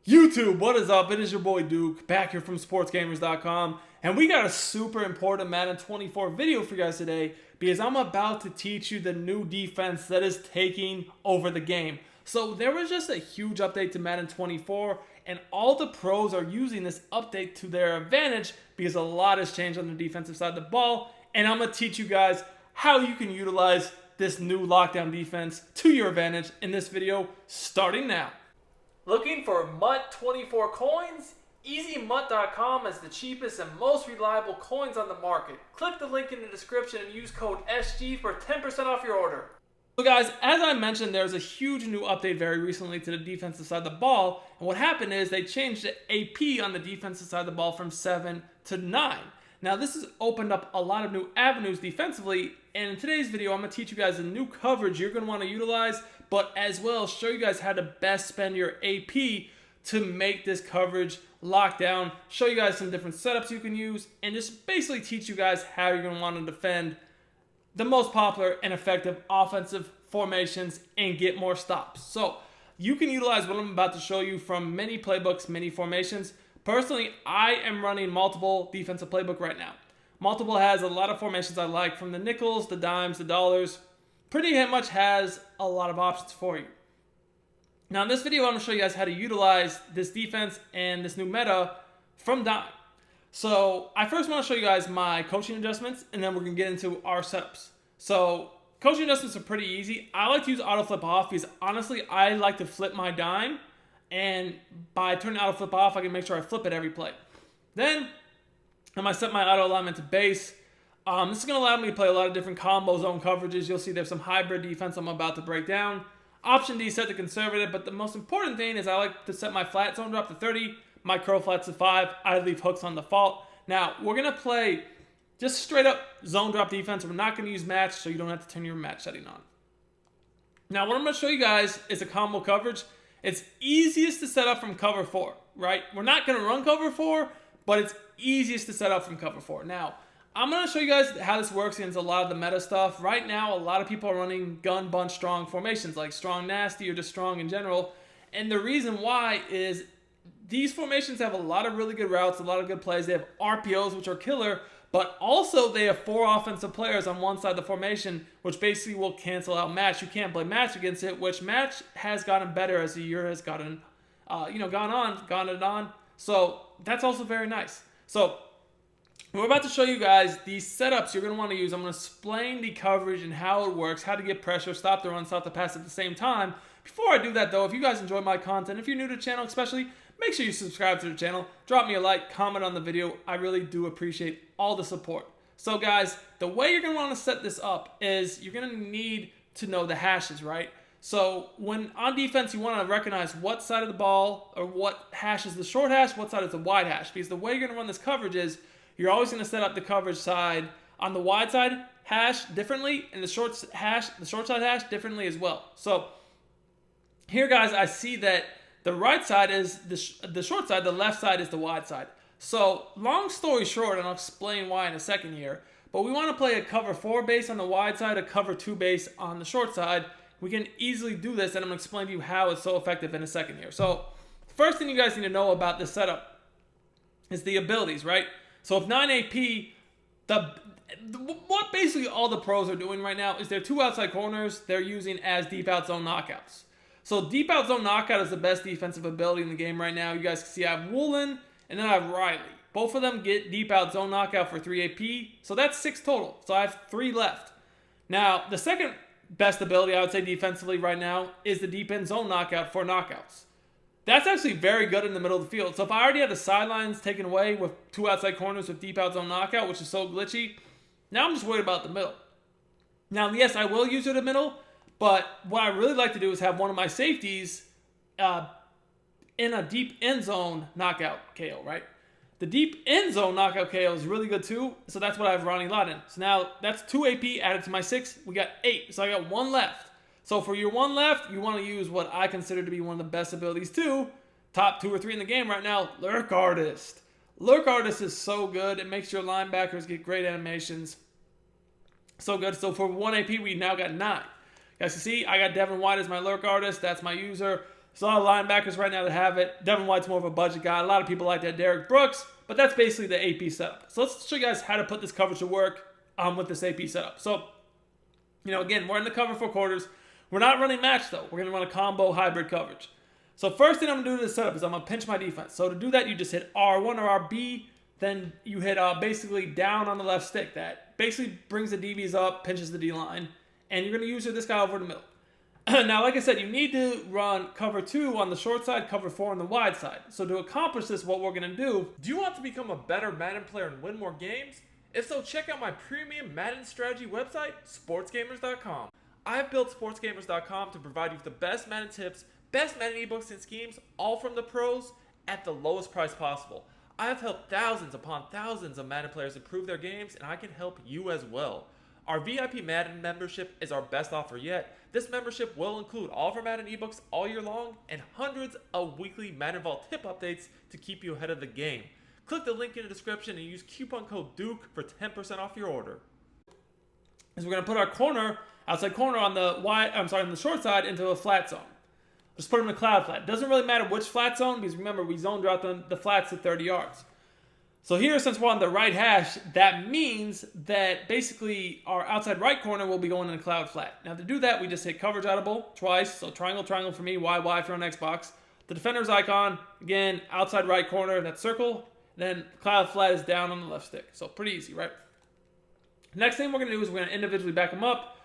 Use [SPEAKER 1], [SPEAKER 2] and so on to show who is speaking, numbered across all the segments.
[SPEAKER 1] YouTube, what is up? It is your boy Duke, back here from sportsgamers.com, and we got a super important Madden 24 video for you guys today because I'm about to teach you the new defense that is taking over the game. So there was just a huge update to Madden 24, and all the pros are using this update to their advantage because a lot has changed on the defensive side of the ball, and I'm going to teach you guys how you can utilize this new lockdown defense to your advantage in this video, starting now. Looking for MUT24 coins? EasyMUT.com is the cheapest and most reliable coins on the market. Click the link in the description and use code SG for 10% off your order. So guys, as I mentioned, there's a huge new update very recently to the defensive side of the ball. And what happened is they changed the AP on the defensive side of the ball from 7 to 9. Now this has opened up a lot of new avenues defensively. And in today's video, I'm going to teach you guys a new coverage you're going to want to utilize, but as well show you guys how to best spend your AP to make this coverage lock down, show you guys some different setups you can use, and just basically teach you guys how you're going to want to defend the most popular and effective offensive formations and get more stops. So you can utilize what I'm about to show you from many playbooks, many formations. Personally, I am running multiple defensive playbook right now. Multiple has a lot of formations I like, from the nickels, the dimes, the dollars. Pretty much has a lot of options for you. Now in this video, I'm going to show you guys how to utilize this defense and this new meta from dime. So I first want to show you guys my coaching adjustments, and then we're going to get into our setups. So coaching adjustments are pretty easy. I like to use auto flip off because honestly, I like to flip my dime, and by turning auto flip off, I can make sure I flip it every play. Then I'm going to set my auto alignment to base. This is going to allow me to play a lot of different combo zone coverages. You'll see there's some hybrid defense I'm about to break down. Option D set to conservative, but the most important thing is I like to set my flat zone drop to 30, my curl flats to 5. I leave hooks on default. Now, we're going to play just straight up zone drop defense. We're not going to use match, so you don't have to turn your match setting on. Now, what I'm going to show you guys is a combo coverage. It's easiest to set up from cover 4, right? We're not going to run cover 4, but it's easiest to set up from cover 4. Now, I'm going to show you guys how this works against a lot of the meta stuff. Right now, a lot of people are running gun, bunch, strong formations, like strong, nasty, or just strong in general. And the reason why is these formations have a lot of really good routes, a lot of good plays. They have RPOs, which are killer, but also they have 4 offensive players on one side of the formation, which basically will cancel out match. You can't play match against it, which match has gotten better as the year has gone on. So that's also very nice. So we're about to show you guys these setups you're going to want to use. I'm going to explain the coverage and how it works, how to get pressure, stop the run, stop the pass at the same time. Before I do that, though, if you guys enjoy my content, if you're new to the channel especially, make sure you subscribe to the channel. Drop me a like, comment on the video. I really do appreciate all the support. So, guys, the way you're going to want to set this up is you're going to need to know the hashes, right? So when on defense, you want to recognize what side of the ball or what hash is the short hash, what side is the wide hash. Because the way you're going to run this coverage is you're always going to set up the coverage side on the wide side hash differently and the short side hash differently as well. So here, guys, I see that the right side is the short side, the left side is the wide side. So long story short, and I'll explain why in a second here, but we want to play a cover 4 base on the wide side, a cover 2 base on the short side. We can easily do this, and I'm going to explain to you how it's so effective in a second here. So first thing you guys need to know about this setup is the abilities, right? So if 9 AP, what basically all the pros are doing right now is their 2 outside corners they're using as deep out zone knockouts. So deep out zone knockout is the best defensive ability in the game right now. You guys can see I have Woolen and then I have Riley. Both of them get deep out zone knockout for 3 AP. So that's 6 total. So I have 3 left. Now, the second best ability I would say defensively right now is the deep end zone knockout for knockouts. That's actually very good in the middle of the field. So if I already had the sidelines taken away with 2 outside corners with deep out zone knockout, which is so glitchy, now I'm just worried about the middle. Now, yes, I will use it in the middle, but what I really like to do is have one of my safeties in a deep end zone knockout KO, right? The deep end zone knockout KO is really good too, so that's what I have Ronnie Lott in. So now that's 2 AP added to my 6. We got 8, so I got 1 left. So for your 1 left, you want to use what I consider to be one of the best abilities too. Top 2 or 3 in the game right now, Lurk Artist. Lurk Artist is so good. It makes your linebackers get great animations. So good. So for 1 AP, we now got 9. You guys can see, I got Devin White as my Lurk Artist. That's my user. There's a lot of linebackers right now that have it. Devin White's more of a budget guy. A lot of people like that. Derek Brooks. But that's basically the AP setup. So let's show you guys how to put this coverage to work with this AP setup. So, again, we're in the cover 4 quarters. We're not running match, though. We're going to run a combo hybrid coverage. So first thing I'm going to do to this setup is I'm going to pinch my defense. So to do that, you just hit R1 or RB. Then you hit basically down on the left stick. That basically brings the DBs up, pinches the D-line. And you're going to use this guy over the middle. Now, like I said, you need to run cover 2 on the short side, cover 4 on the wide side. So to accomplish this, what we're going to do...
[SPEAKER 2] Do you want to become a better Madden player and win more games? If so, check out my premium Madden strategy website, sportsgamers.com. I've built sportsgamers.com to provide you with the best Madden tips, best Madden ebooks and schemes, all from the pros, at the lowest price possible. I have helped thousands upon thousands of Madden players improve their games, and I can help you as well. Our VIP Madden membership is our best offer yet. This membership will include all of our Madden ebooks all year long and hundreds of weekly Madden Vault tip updates to keep you ahead of the game. Click the link in the description and use coupon code DUKE for 10% off your order.
[SPEAKER 1] Is we're going to put our outside corner on the short side into a flat zone. Just put them in a cloud flat. Doesn't really matter which flat zone because remember we zoned out the flats to 30 yards. So here, since we're on the right hash, that means that basically our outside right corner will be going in a cloud flat. Now to do that, we just hit coverage audible twice. So triangle, triangle for me, Y, Y if you're on Xbox. The defender's icon, again, outside right corner, that circle. Then cloud flat is down on the left stick. So pretty easy, right? Next thing we're going to do is we're going to individually back them up.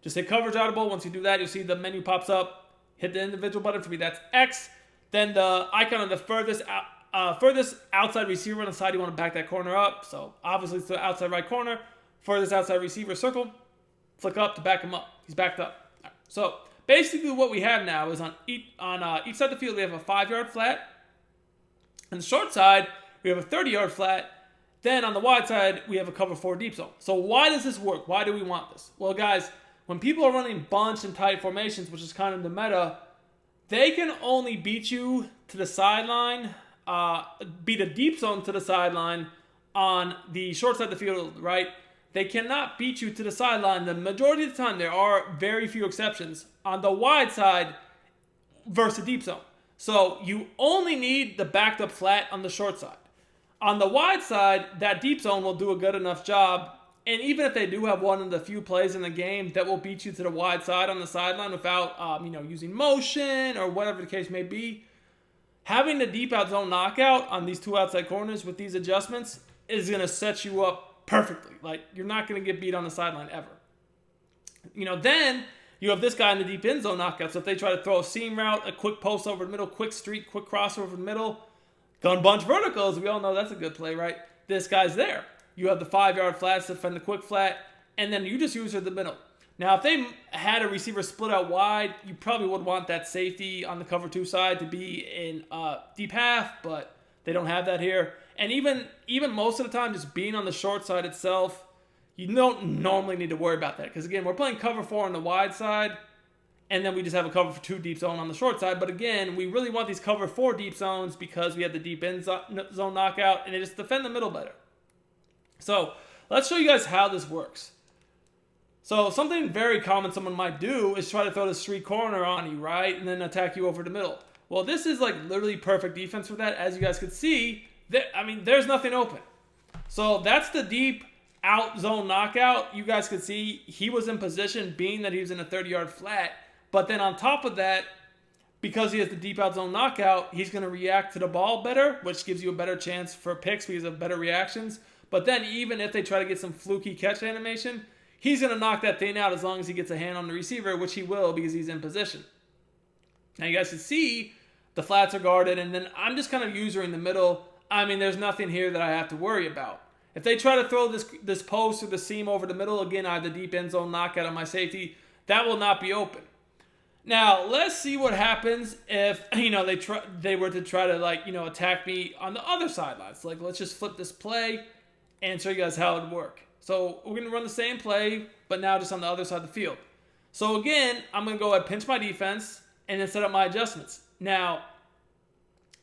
[SPEAKER 1] Just hit coverage audible. Once you do that, you'll see the menu pops up. Hit the individual button. For me, that's X. Then the icon on the furthest outside receiver on the side, you want to back that corner up. So obviously it's the outside right corner. Furthest outside receiver circle. Flick up to back him up. He's backed up. Right. So basically what we have now is on each side of the field, we have a 5-yard flat. On the short side, we have a 30-yard flat. Then on the wide side, we have a cover 4 deep zone. So why does this work? Why do we want this? Well, guys, when people are running bunch and tight formations, which is kind of the meta, they can only beat you to the sideline, beat a deep zone to the sideline on the short side of the field, right? They cannot beat you to the sideline. The majority of the time, there are very few exceptions on the wide side versus the deep zone. So you only need the backed up flat on the short side. On the wide side, that deep zone will do a good enough job. And even if they do have one of the few plays in the game that will beat you to the wide side on the sideline without, using motion or whatever the case may be, having the deep out zone knockout on these 2 outside corners with these adjustments is going to set you up perfectly. Like, you're not going to get beat on the sideline ever. Then you have this guy in the deep end zone knockout. So if they try to throw a seam route, a quick post over the middle, quick streak, quick crossover over the middle, gun bunch verticals, we all know that's a good play, right? This guy's there. You have the 5-yard flats to defend the quick flat, and then you just use her in the middle. Now, if they had a receiver split out wide, you probably would want that safety on the cover 2 side to be in deep half, but they don't have that here. And even most of the time, just being on the short side itself, you don't normally need to worry about that. Because, again, we're playing cover 4 on the wide side, and then we just have a cover 2 deep zone on the short side. But, again, we really want these cover 4 deep zones because we have the deep end zone knockout, and they just defend the middle better. So let's show you guys how this works. So something very common someone might do is try to throw the street corner on you, right? And then attack you over the middle. Well, this is like literally perfect defense for that. As you guys could see, there's nothing open. So that's the deep out zone knockout. You guys could see he was in position being that he was in a 30-yard flat. But then on top of that, because he has the deep out zone knockout, he's going to react to the ball better, which gives you a better chance for picks because of better reactions. But then even if they try to get some fluky catch animation, he's going to knock that thing out as long as he gets a hand on the receiver, which he will because he's in position. Now you guys can see the flats are guarded, and then I'm just kind of user in the middle. There's nothing here that I have to worry about. If they try to throw this post or the seam over the middle, again, I have the deep end zone knockout on my safety. That will not be open. Now, let's see what happens if, they were to try to, attack me on the other sidelines. Like, let's just flip this play and show you guys how it would work. So we're going to run the same play, but now just on the other side of the field. So again, I'm going to go ahead, pinch my defense, and then set up my adjustments. Now,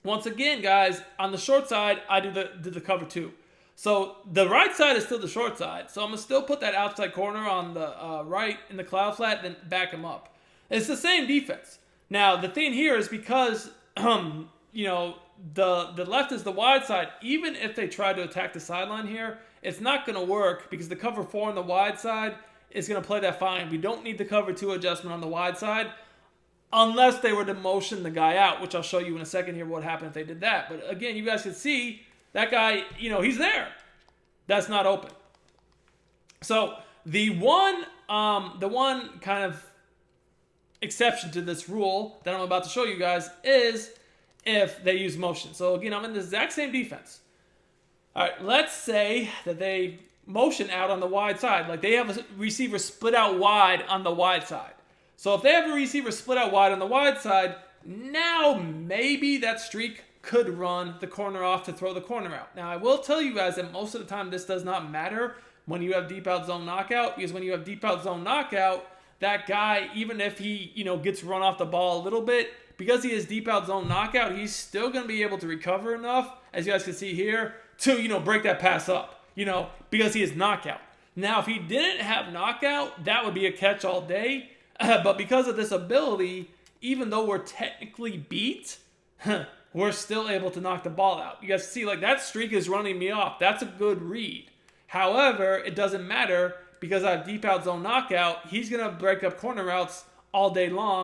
[SPEAKER 1] once again, guys, on the short side, I do the cover 2. So the right side is still the short side. So I'm going to still put that outside corner on the right in the cloud flat, then back him up. It's the same defense. Now, the thing here is because, you know, the left is the wide side. Even if they try to attack the sideline here, it's not going to work because the cover 4 on the wide side is going to play that fine. We don't need the cover 2 adjustment on the wide side unless they were to motion the guy out, which I'll show you in a second here what happened if they did that. But again, you guys can see that guy, you know, he's there. That's not open. So the one kind of exception to this rule that I'm about to show you guys is if they use motion. So again, I'm in the exact same defense. All right, let's say that they motion out on the wide side. Like they have a receiver split out wide on the wide side. So if they have a receiver split out wide on the wide side, now maybe that streak could run the corner off to throw the corner out. Now, I will tell you guys that most of the time this does not matter when you have deep out zone knockout, because when you have deep out zone knockout, that guy, even if he, you know, gets run off the ball a little bit, because he has deep out zone knockout, he's still going to be able to recover enough, as you guys can see here, to, you know, break that pass up, you know, because he is knockout. Now, if he didn't have knockout, that would be a catch all day. But because of this ability, even though we're technically beat, we're still able to knock the ball out. You guys see, like, that streak is running me off. That's a good read. However, it doesn't matter because I have deep out zone knockout. He's going to break up corner routes all day long.